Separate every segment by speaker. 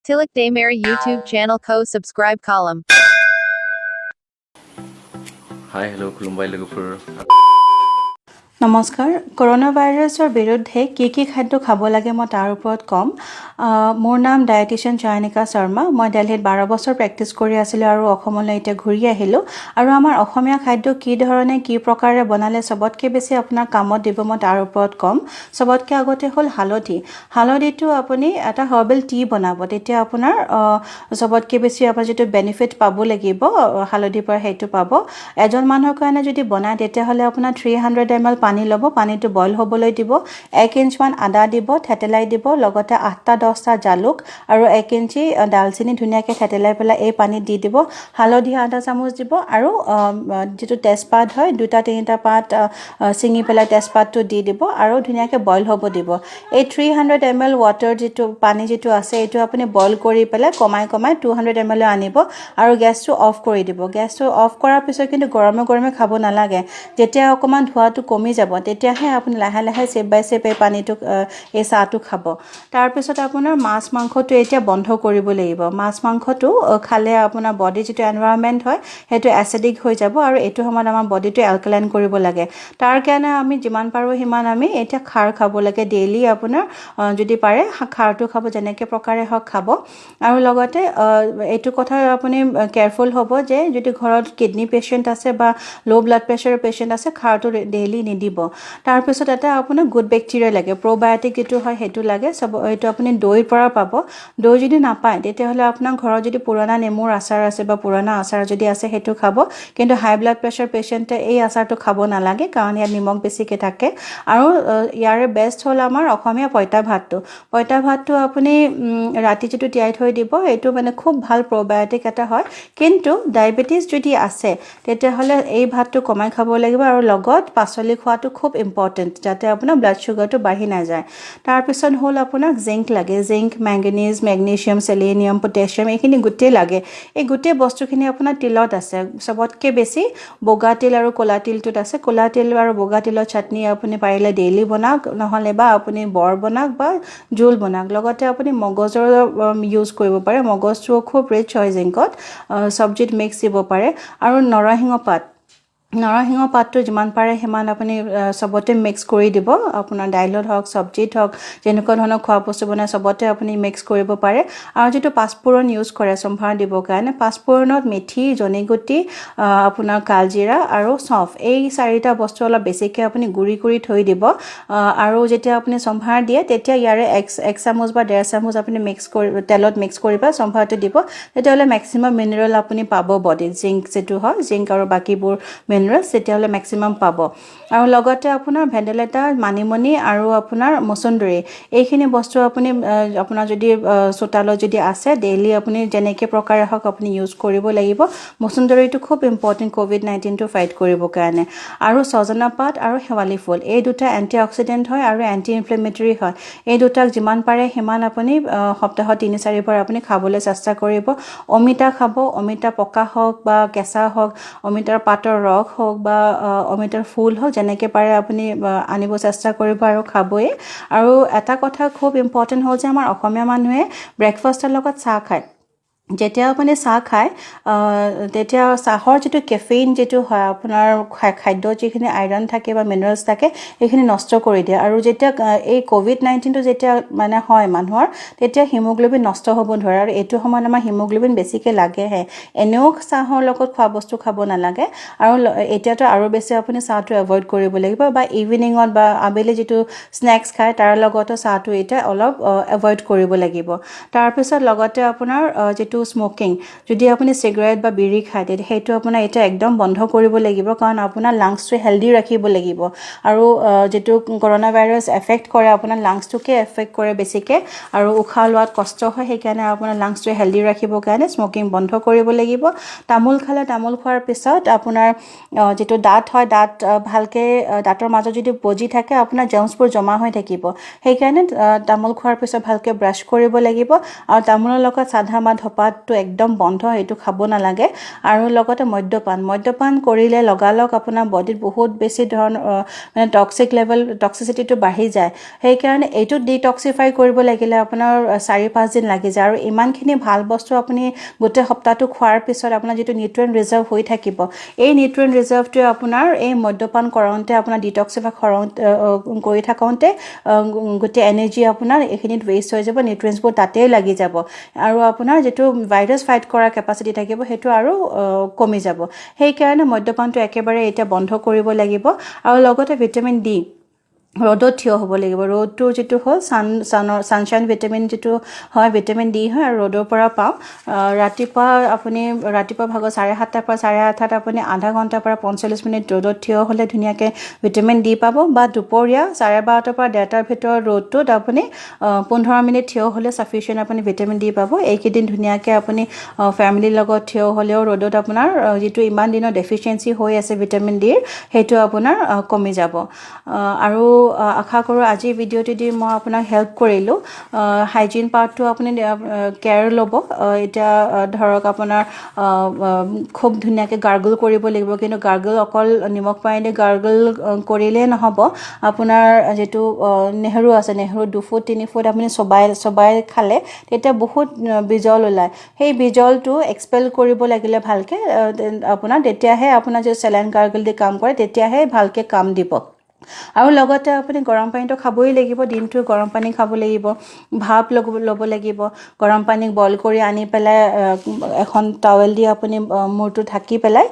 Speaker 1: Tilak Daymary YouTube channel subscribe column.
Speaker 2: Hi, hello, Kulumbai Lagupur.
Speaker 3: নমস্কাৰ corona ভাইৰাছৰ বিৰুদ্ধে কি খাদ্য খাব লাগে মই তাৰ ওপৰত কম মোৰ নাম ডায়েটিচিয়ান জয়নিকা শৰ্মা মই দিল্লীত 12 বছৰ প্ৰেক্টিছ কৰি আছিলো আৰু অসমলৈ এতিয়া ঘূৰি আহিলো আৰু আমাৰ অসমীয়া খাদ্য কি ধৰণে কি প্ৰকাৰে বনালে সবতকে বেছি আপোনাৰ কামত দিব মই তাৰ ওপৰত কম সবতকে আগতে হল হালধিটো আপুনি এটা হাৰ্বেল টি বনাব তেতিয়া আপোনাৰ সবতকে বেছি আপোনাৰ যেটো বেনিফিট পাব লাগিব হালধিৰ পৰা হেতু পাব এজন মানুহৰ কাৰণে যদি বনায় তেতিয়া হলে আপোনাৰ 300 ml পানী লব পানীটো বইল হ'বলৈ দিব 1 ইঞ্চ মান আদা দিব থেতেলাই দিব লগতে 8টা 10টা জালুক আৰু 1 ইঞ্চি দালচিনি ধুনিয়াকৈ থেতেলাই পেলাই এই পানীত দি দিব হালধি আধা চামুচ দিব আৰু যেটো তেজপাত হয় দুটা তিনিটা পাত সিঙি পেলাই তেজপাতটো দি দিব আৰু ধুনিয়াকৈ বইল হ'ব দিব এই 300 ml ওয়াটাৰ যেটো পানী যেটো আছে এটো আপুনি বইল কৰি পেলাই কমাই 200 ml আনিব আৰু গেছটো অফ কৰি দিব গেছটো অফ কৰাৰ পিছত কিন্তু গৰমে খাব নালাগে যেতিয়া অকমান ধোৱাটো কমি যাব তেতিয়াহে আপুনি লাহে লাহে স্টেপ বাই স্টেপ এই পানীটো এই চাহটো খাব তাৰ পিছত আপোনাৰ মাছ মাংসটো এতিয়া বন্ধ কৰিব লাগিব মাছ মাংসটো খালে আপোনাৰ বডি যেটো এনভায়ৰনমেন্ট হয় হেতু এসিডিক হৈ যাব আৰু এটো সময়ত আমাৰ বডিটো এলকালাইন কৰিব লাগে তাৰ কাৰণে আমি যিমান পাৰো হিমান আমি এতিয়া খাৰ খাব লাগে ডেইলি আপোনাৰ যদি পাৰে খাৰটো খাব যেনেকে প্ৰকাৰে হক খাব আৰু লগতে এটো কথা আপুনি কেয়াৰফুল হ'ব যে যদি ঘৰত কিডনি পেশেন্ট আছে বা লো ব্লাড প্ৰেছাৰৰ পেশেন্ট আছে খাৰটো ডেইলি নিদিব তাৰ পিছত এটা আপোনাৰ গুড বেক্টেৰিয়া লাগে প্ৰবায়োটিক যেটো হয় হেতু লাগে সব এটো আপুনি দৈৰ পৰা পাব দৈ যদি নাপায় তেতিয়া হলে আপোনাৰ ঘৰত যদি পুৰণা নেমুৰ আচাৰ আছে বা পুৰণা আচাৰ যদি আছে হেতু খাব কিন্তু হাই ব্লাড প্ৰেছাৰ পেশেন্টে এই আচাৰটো খাব নালাগে কাৰণ ইয়াত নিমখ বেছিকে থাকে আৰু ইয়াৰে বেষ্ট হল আমাৰ অসমীয়া পইতা ভাতটো আপুনি ৰাতি যেটো তিয়াই থৈ দিব এটো মানে খুব ভাল প্ৰবায়োটিক এটা হয় কিন্তু ডায়াবেটিস যদি আছে তেতিয়া হলে এই ভাতটো কমাই খাব লাগিব আৰু লগত পাচলি খোৱাটো খুব ইম্পৰ্টেন্ট যাতে আপোনাৰ ব্লাড সুগাৰটো বাঢ়ি না যায় তাৰ পিছত হল আপোনাৰ জিংক লাগে জিংক ম্যাঙ্গানিজ ম্যাগনেছিয়াম সেলেনিয়াম পটাছিয়াম এইখিনি গুটেই লাগে এই গুটেই বস্তুখিনি আপোনাৰ তিলত আছে সবতকে বেছি বগা তিল আৰু কলা তিলটোত আছে কলা তিল আৰু বগা তিলৰ চাটনি আপুনি পাৰিলে ডেইলি বনাওক নহলে বা আপুনি বৰ বনাওক বা জোল বনাওক লগতে আপুনি মগজৰ ইউজ কৰিব পাৰে মগজটো খুব ৰিচ হয় জিংকত সবজিত মিক্স দিব পাৰে আৰু নৰসিংহ পাতটো যিমান পাৰে হিমান আপুনি সবতে মিক্স কৰি দিব আপোনাৰ দাইলত হক সবজিত হক যেনেকুৱা ধৰণৰ খোৱা বস্তু বনাই সবতে আপুনি মিক্স কৰিব পাৰে আৰু যেটো পাঁচফোৰণ ইউজ কৰে সম্ভাৰ দিব কাৰণে পাঁচফোৰণত মেথি জনিগুটি আপোনাৰ কালজিৰা আৰু সফ এই চাৰিটা বস্তু অলপ বেছিকৈ আপুনি গুৰি কৰি থৈ দিব আৰু যেতিয়া আপুনি সম্ভাৰ দিয়ে তেতিয়া ইয়াৰে 1 চামুচ বা 1.5 চামুচ আপুনি মিক্স কৰি তেলত মিক্স কৰি বা সম্ভাৰটো দিব তেতিয়ালে ম্যাক্সিমাম মিনাৰেল আপুনি পাব বডিত জিংক যেটো হয় জিংক আৰু বাকিবোৰ মিনাৰেলছ তেতিয়ালে ম্যাক্সিমাম পাব আৰু লগতে আপোনাৰ ভেন্ডেলেটা মানিমনি আৰু আপোনাৰ মছন্দৰী এইখিনি বস্তু আপুনি আপোনাৰ যদি চোতালত যদি আছে ডেইলি আপুনি যেনেকে প্ৰকাৰে হক আপুনি ইউজ কৰিব লাগিব মছন্দৰীটো খুব ইম্পৰ্টেন্ট কোভিড-19 টো ফাইট কৰিব কাৰণে আৰু সজনা পাত আৰু শেৱালি ফুল এই দুটা এন্টিঅক্সিডেন্ট হয় আৰু এন্টি ইনফ্লেমেটৰী হয় এই দুটাক যিমান পাৰে হিমান আপুনি সপ্তাহত 3-4 বাৰ আপুনি খাবলৈ চেষ্টা কৰিব অমিতা খাব অমিতা পকা হক বা কেঁচা হক অমিতাৰ পাতৰ ৰস হক বা অমিতাৰ ফুল হক যেনেকে পাৰে আপুনি আনিব চেষ্টা কৰিব আৰু খাবই আৰু এটা কথা খুব ইম্পৰ্টেন্ট হ'ল যে আমাৰ অসমীয়া মানুহে ব্ৰেকফাষ্টৰ লগত চাহ খায় যেতিয়া আপুনি চাহ খায় তেতিয়া চাহৰ যেটো কেফেইন যেটো হয় আপোনাৰ খাদ্য যিখিনি আইৰণ থাকে বা মিনাৰেলছ থাকে এইখিনি নষ্ট কৰি দিয়ে আৰু যেতিয়া এই কোভিড-19 টো যেতিয়া মানে হয় মানুহৰ তেতিয়া হিমোগ্লোবিন নষ্ট হ'ব ধৰে আৰু এটো সময়ত আমাৰ হিমোগ্লোবিন বেছিকৈ লাগেহে এনেও চাহৰ লগত খোৱা বস্তু খাব নালাগে আৰু এতিয়াতো আৰু বেছি আপুনি চাহটো এভয়েড কৰিব লাগিব বা ইভিনিঙত বা আবেলি যেটো স্ন্যাক্স খায় তাৰ লগতো চাহটো এটা অলপ এভয়েড কৰিব লাগিব তাৰ পিছত লগতে আপোনাৰ যেটো স্মোকিং যদি আপুনি সিগাৰেট বা বিড়ি খায় তেতিয়া হেতু আপোনাৰ এটা একদম বন্ধ কৰিব লাগিব কাৰণ আপোনাৰ লাংছটো হেলদি ৰাখিব লাগিব আৰু যেটো কৰোনা ভাইৰাছ এফেক্ট কৰে আপোনাৰ লাংছটোকে এফেক্ট কৰে বেছিকৈ আৰু উশাহ লোৱাত কষ্ট হয় সেইকাৰণে আপোনাৰ লাংছটো হেলদি ৰাখিবৰ কাৰণে স্মোকিং বন্ধ কৰিব লাগিব তামোল খালে তামোল খোৱাৰ পিছত আপোনাৰ যেটো দাঁত হয় দাঁত ভালকে দাঁতৰ মাজত যদি বজি থাকে আপোনাৰ জাৰ্মছবোৰ জমা হৈ থাকিব সেইকাৰণে তামোল খোৱাৰ পিছত ভালকে ব্ৰাছ কৰিব লাগিব আৰু তামোলৰ লগত সাধা বা ধপা খোৱাটো একদম বন্ধ, সেইটো খাব নালাগে। আৰু লগতে মদ্যপান কৰিলে লগালগ আপোনাৰ বডিত বহুত বেছি ধৰণৰ মানে টক্সিচিটিটো বাঢ়ি যায়। সেইকাৰণে এইটো ডিটক্সিফাই কৰিব লাগিলে আপোনাৰ 4-5 দিন লাগি যায়। আৰু ইমানখিনি ভাল বস্তু আপুনি গোটেই সপ্তাহটো খোৱাৰ পিছত আপোনাৰ যিটো নিউট্ৰিয়েণ্ট ৰিজাৰ্ভ হৈ থাকিব, এই নিউট্ৰিয়েণ্ট ৰিজাৰ্ভটোৱে আপোনাৰ এই মদ্যপান কৰোঁতে আপোনাৰ ডিটক্সিফাই কৰি থাকোঁতে গোটেই এনাৰ্জি আপোনাৰ এইখিনিত ৱেষ্ট হৈ যাব, নিউট্ৰিয়েণ্টছবোৰ তাতেই লাগি যাব আৰু আপোনাৰ যিটো ভাইৰাছ ফাইট কৰাৰ কেপাচিটি থাকিব সেইটো আৰু কমি যাব। সেইকাৰণে মদ্যপানটো একেবাৰে এতিয়া বন্ধ কৰিব লাগিব। আৰু লগতে ভিটামিন ডি, ৰ'দত থিয় হ'ব লাগিব। ৰ'দটো যিটো হ'ল ছানশ্বাইন ভিটামিন যিটো হয়, ভিটামিন ডি হয়, আৰু ৰ'দৰ পৰা পাওঁ। ৰাতিপুৱা ভাগত 7:30 পৰা 8:30 আপুনি আধা ঘণ্টাৰ পৰা 45 মিনিট ৰ'দত থিয় হ'লে ধুনীয়াকৈ ভিটামিন ডি পাব। বা দুপৰীয়া 12:30 পৰা 1:30 ভিতৰত ৰ'দটোত আপুনি 15 মিনিট থিয় হ'লে ছাফিচিয়েণ্ট আপুনি ভিটামিন ডি পাব। এইকেইদিন ধুনীয়াকৈ আপুনি ফেমিলিৰ লগত থিয় হ'লেও ৰ'দত আপোনাৰ যিটো ইমান দিনৰ ডেফিচিয়েঞ্চি হৈ আছে ভিটামিন ডিৰ, সেইটো আপোনাৰ কমি যাব। আৰু আশা কৰোঁ আজিৰ ভিডিঅ'টো দি মই আপোনাক হেল্প কৰিলোঁ। হাইজিন পাৰ্টটো আপুনি কেয়াৰ ল'ব। এতিয়া ধৰক আপোনাৰ খুব ধুনীয়াকৈ গাৰ্গল কৰিব লাগিব, কিন্তু গাৰ্গল অকল নিমখ পানী দি গাৰ্গল কৰিলেই নহ'ব। আপোনাৰ যিটো নেহৰু আছে, নেহৰু 2 ফুট 3 ফুট আপুনি চবাই খালে তেতিয়া বহুত বিজল ওলায়। সেই বিজলটো এক্সপেল কৰিব লাগিলে ভালকৈ আপোনাৰ, তেতিয়াহে আপোনাৰ যে চেলাইন গাৰ্গল দি কাম কৰে তেতিয়াহে ভালকৈ কাম দিব। আৰু লগতে আপুনি গৰম পানীটো খাবই লাগিব, দিনটো গৰম পানী খাব লাগিব, ভাপ ল'ব লাগিব। গৰম পানীক বইল কৰি আনি পেলাই এখন টাৱেল দি আপুনি মূৰটো ঢাকি পেলাই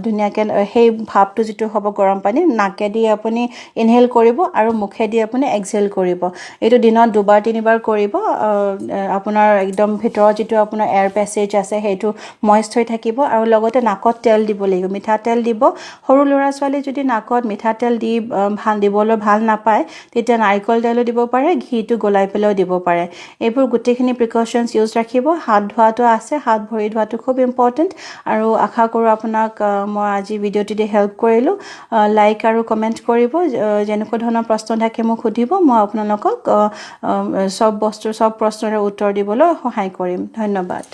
Speaker 3: ধুনীয়াকৈ সেই ভাপটো যিটো হ'ব গৰম পানী নাকেদি আপুনি ইনহেল কৰিব আৰু মুখেদি আপুনি এক্সহেল কৰিব। এইটো দিনত 2-3 বাৰ কৰিব। আপোনাৰ একদম ভিতৰত যিটো আপোনাৰ এয়াৰ পেছেজ আছে সেইটো মইষ্ট হৈ থাকিব। আৰু লগতে নাকত তেল দিব লাগিব, মিঠাতেল দিব। সৰু ল'ৰা ছোৱালী যদি নাকত মিঠাতেল দি দিবলৈ ভাল নাপায় তেতিয়া নাৰিকল তেলো দিব পাৰে, ঘিটো গলাই পেলাইও দিব পাৰে। এইবোৰ গোটেইখিনি প্ৰিকশ্যনছ ইউজ ৰাখিব। হাত ধোৱাটো আছে, হাত ভৰি ধোৱাটো খুব ইম্পৰ্টেণ্ট। আৰু আশা কৰোঁ আপোনাক মই আজি ভিডিঅ'টো দি হেল্প কৰিলোঁ। লাইক আৰু কমেণ্ট কৰিব। যেনেকুৱা ধৰণৰ প্ৰশ্ন থাকে মোক সুধিব, মই আপোনালোকক চব প্ৰশ্নৰে উত্তৰ দিবলৈ সহায় কৰিম। ধন্যবাদ।